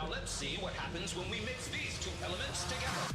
Now let's see what happens when we mix these two elements together.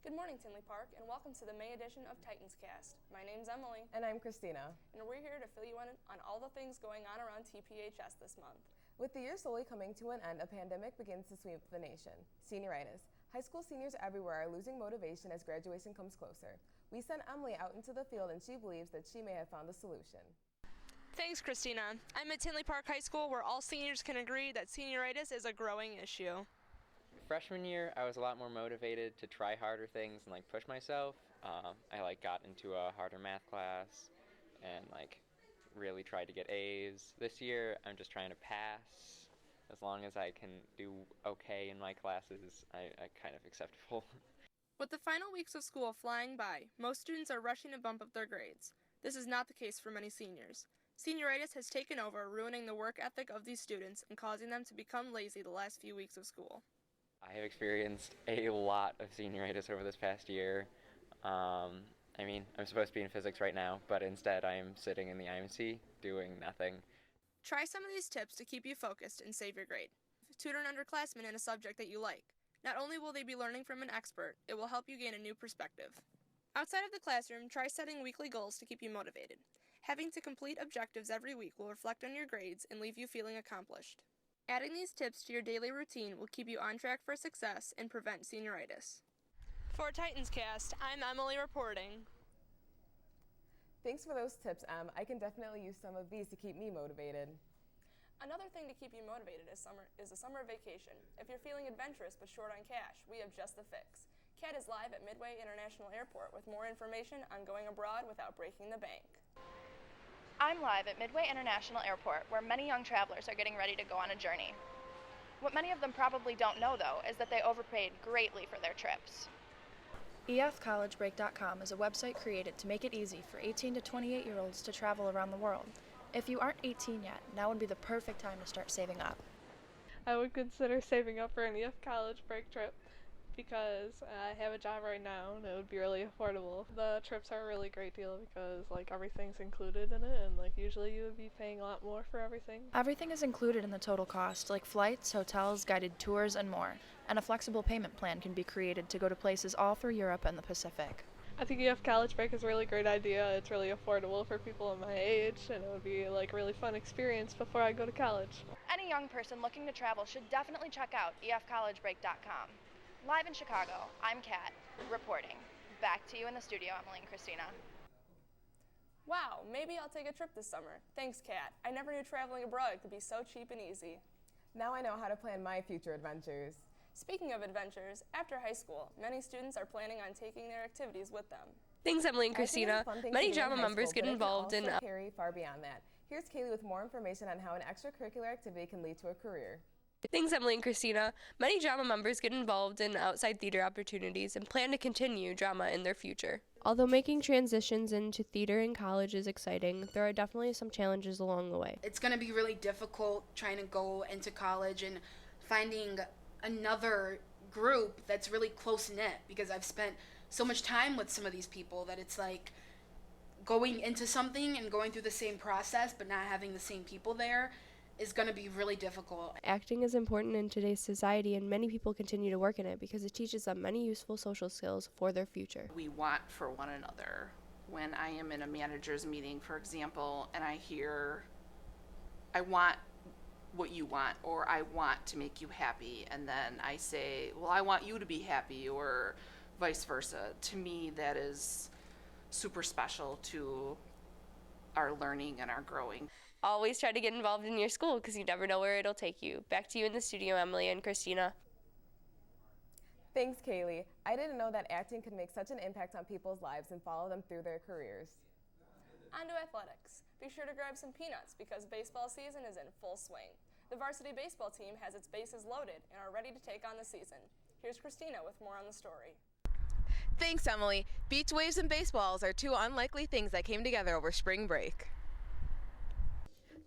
Good morning, Tinley Park, and welcome to the May edition of Titanscast. My name's Emily. And I'm Christina. And we're here to fill you in on all the things going on around TPHS this month. With the year slowly coming to an end, a pandemic begins to sweep the nation. Senioritis. High school seniors everywhere are losing motivation as graduation comes closer. We sent Emily out into the field, and she believes that she may have found the solution. Thanks, Christina. I'm at Tinley Park High School, where all seniors can agree that senioritis is a growing issue. Freshman year, I was a lot more motivated to try harder things and push myself. I got into a harder math class and really tried to get A's. This year, I'm just trying to pass. As long as I can do okay in my classes, I kind of acceptable. With the final weeks of school flying by, most students are rushing to bump up their grades. This is not the case for many seniors. Senioritis has taken over, ruining the work ethic of these students and causing them to become lazy the last few weeks of school. I have experienced a lot of senioritis over this past year. I'm supposed to be in physics right now, but instead I am sitting in the IMC doing nothing. Try some of these tips to keep you focused and save your grade. Tutor an underclassman in a subject that you like. Not only will they be learning from an expert, it will help you gain a new perspective. Outside of the classroom, try setting weekly goals to keep you motivated. Having to complete objectives every week will reflect on your grades and leave you feeling accomplished. Adding these tips to your daily routine will keep you on track for success and prevent senioritis. For Titanscast, I'm Emily reporting. Thanks for those tips, Em. I can definitely use some of these to keep me motivated. Another thing to keep you motivated is a summer vacation. If you're feeling adventurous but short on cash, we have just the fix. CAT is live at Midway International Airport with more information on going abroad without breaking the bank. I'm live at Midway International Airport, where many young travelers are getting ready to go on a journey. What many of them probably don't know, though, is that they overpaid greatly for their trips. EFCollegebreak.com is a website created to make it easy for 18 to 28-year-olds to travel around the world. If you aren't 18 yet, now would be the perfect time to start saving up. I would consider saving up for an EF college break trip because I have a job right now and it would be really affordable. The trips are a really great deal because everything's included in it, and usually you would be paying a lot more for everything. Everything is included in the total cost, like flights, hotels, guided tours, and more. And a flexible payment plan can be created to go to places all through Europe and the Pacific. I think EF college break is a really great idea. It's really affordable for people in my age, and it would be a really fun experience before I go to college. Any young person looking to travel should definitely check out EFcollegebreak.com. Live in Chicago, I'm Kat, reporting. Back to you in the studio, Emily and Christina. Wow, maybe I'll take a trip this summer. Thanks, Kat. I never knew traveling abroad could be so cheap and easy. Now I know how to plan my future adventures. Speaking of adventures, after high school, many students are planning on taking their activities with them. Thanks, Emily and Christina. Many drama members get involved in... carry far beyond that. Here's Kaylee with more information on how an extracurricular activity can lead to a career. Thanks, Emily and Christina. Many drama members get involved in outside theater opportunities and plan to continue drama in their future. Although making transitions into theater in college is exciting, there are definitely some challenges along the way. It's going to be really difficult trying to go into college and finding another group that's really close-knit, because I've spent so much time with some of these people that it's going into something and going through the same process but not having the same people there is going to be really difficult. Acting is important in today's society, and many people continue to work in it because it teaches them many useful social skills for their future. We want for one another. When I am in a manager's meeting, for example, and I hear, I want what you want, or I want to make you happy, and then I say, well, I want you to be happy, or vice versa. To me, that is super special to our learning and our growing. Always try to get involved in your school because you never know where it'll take you. Back to you in the studio, Emily and Christina. Thanks, Kaylee. I didn't know that acting could make such an impact on people's lives and follow them through their careers. On to athletics. Be sure to grab some peanuts because baseball season is in full swing. The varsity baseball team has its bases loaded and are ready to take on the season. Here's Christina with more on the story. Thanks, Emily. Beach waves and baseballs are two unlikely things that came together over spring break.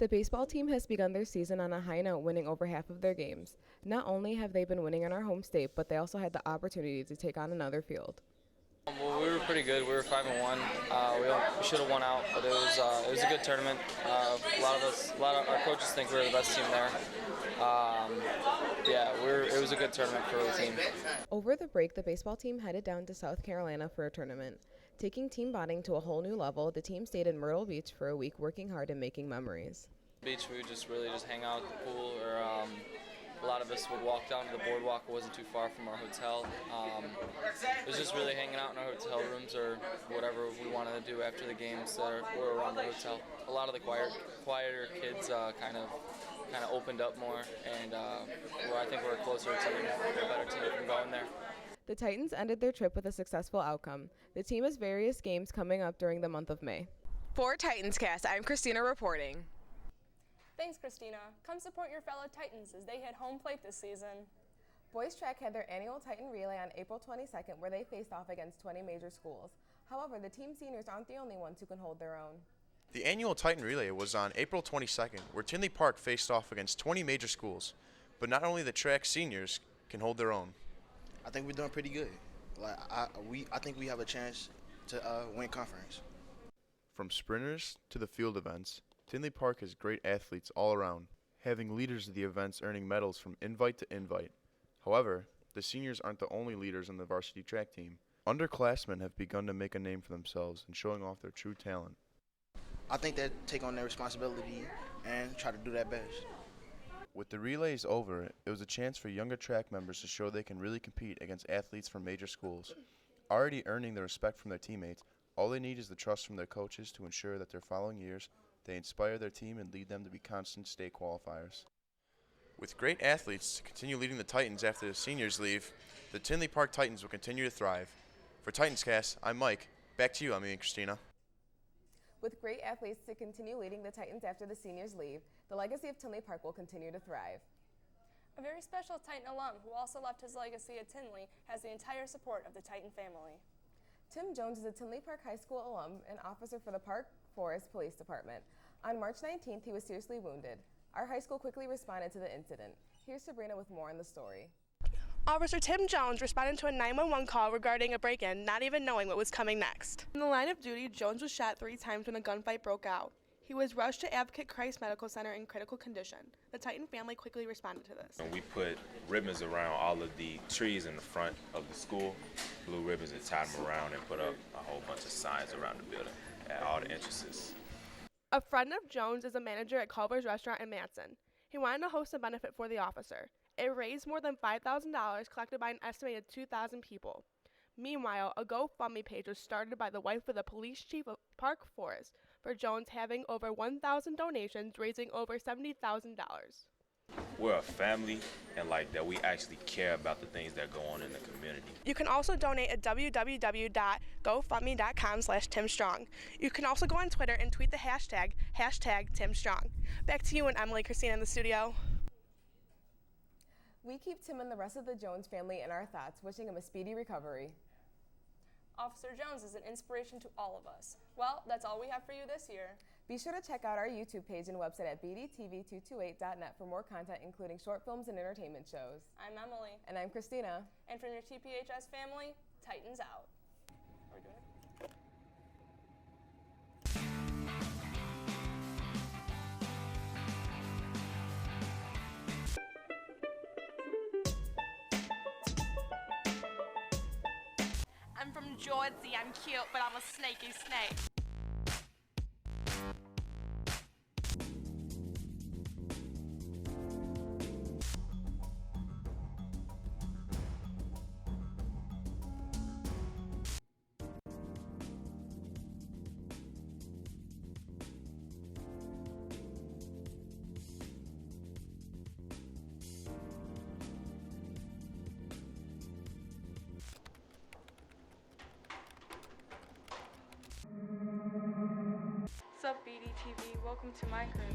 The baseball team has begun their season on a high note, winning over half of their games. Not only have they been winning in our home state, but they also had the opportunity to take on another field. Well, we were pretty good. We were 5-1. We should have won out, but it was a good tournament. A lot of our coaches think we were the best team there. It was a good tournament for the team. Over the break, the baseball team headed down to South Carolina for a tournament. Taking team bonding to a whole new level, the team stayed in Myrtle Beach for a week, working hard and making memories. Beach, we would just hang out at the pool, or a lot of us would walk down to the boardwalk. It wasn't too far from our hotel. It was just really hanging out in our hotel rooms or whatever we wanted to do after the games that were around the hotel. A lot of the quieter kids kind of opened up more, and I think we're a closer team, a better team from going there. The Titans ended their trip with a successful outcome. The team has various games coming up during the month of May. For Titanscast, I'm Christina reporting. Thanks, Christina. Come support your fellow Titans as they hit home plate this season. Boys track had their annual Titan Relay on April 22nd, where they faced off against 20 major schools. However, the team seniors aren't the only ones who can hold their own. The annual Titan Relay was on April 22nd, where Tinley Park faced off against 20 major schools. But not only the track seniors can hold their own. I think we're doing pretty good. I think we have a chance to win conference. From sprinters to the field events, Tinley Park has great athletes all around, having leaders of the events earning medals from invite to invite. However, the seniors aren't the only leaders on the varsity track team. Underclassmen have begun to make a name for themselves in showing off their true talent. I think they take on their responsibility and try to do their best. With the relays over, it was a chance for younger track members to show they can really compete against athletes from major schools. Already earning the respect from their teammates, all they need is the trust from their coaches to ensure that their following years, they inspire their team and lead them to be constant state qualifiers. With great athletes to continue leading the Titans after the seniors leave, the Tinley Park Titans will continue to thrive. For Titanscast, I'm Mike. Back to you, Emily and Christina. With great athletes to continue leading the Titans after the seniors leave, the legacy of Tinley Park will continue to thrive. A very special Titan alum who also left his legacy at Tinley has the entire support of the Titan family. Tim Jones is a Tinley Park High School alum and officer for the Park Forest Police Department. On March 19th, he was seriously wounded. Our high school quickly responded to the incident. Here's Sabrina with more on the story. Officer Tim Jones responded to a 911 call regarding a break-in, not even knowing what was coming next. In the line of duty, Jones was shot 3 times when a gunfight broke out. He was rushed to Advocate Christ Medical Center in critical condition. The Titan family quickly responded to this. We put ribbons around all of the trees in the front of the school, blue ribbons, and tied them around and put up a whole bunch of signs around the building at all the entrances. A friend of Jones is a manager at Culver's Restaurant in Manson. He wanted to host a benefit for the officer. It raised more than $5,000 collected by an estimated 2,000 people. Meanwhile, a GoFundMe page was started by the wife of the police chief of Park Forest for Jones, having over 1,000 donations, raising over $70,000. We're a family, and that we actually care about the things that go on in the community. You can also donate at www.gofundme.com/TimStrong. You can also go on Twitter and tweet the hashtag #TimStrong. Back to you and Emily, Christina in the studio. We keep Tim and the rest of the Jones family in our thoughts, wishing him a speedy recovery. Officer Jones is an inspiration to all of us. Well, that's all we have for you this year. Be sure to check out our YouTube page and website at bdtv228.net for more content, including short films and entertainment shows. I'm Emily. And I'm Christina. And from your TPHS family, Titans out. Are we doing it? I'm from Georgie, I'm cute, but I'm a snaky snake. What's up, BDTV? Welcome to my crib.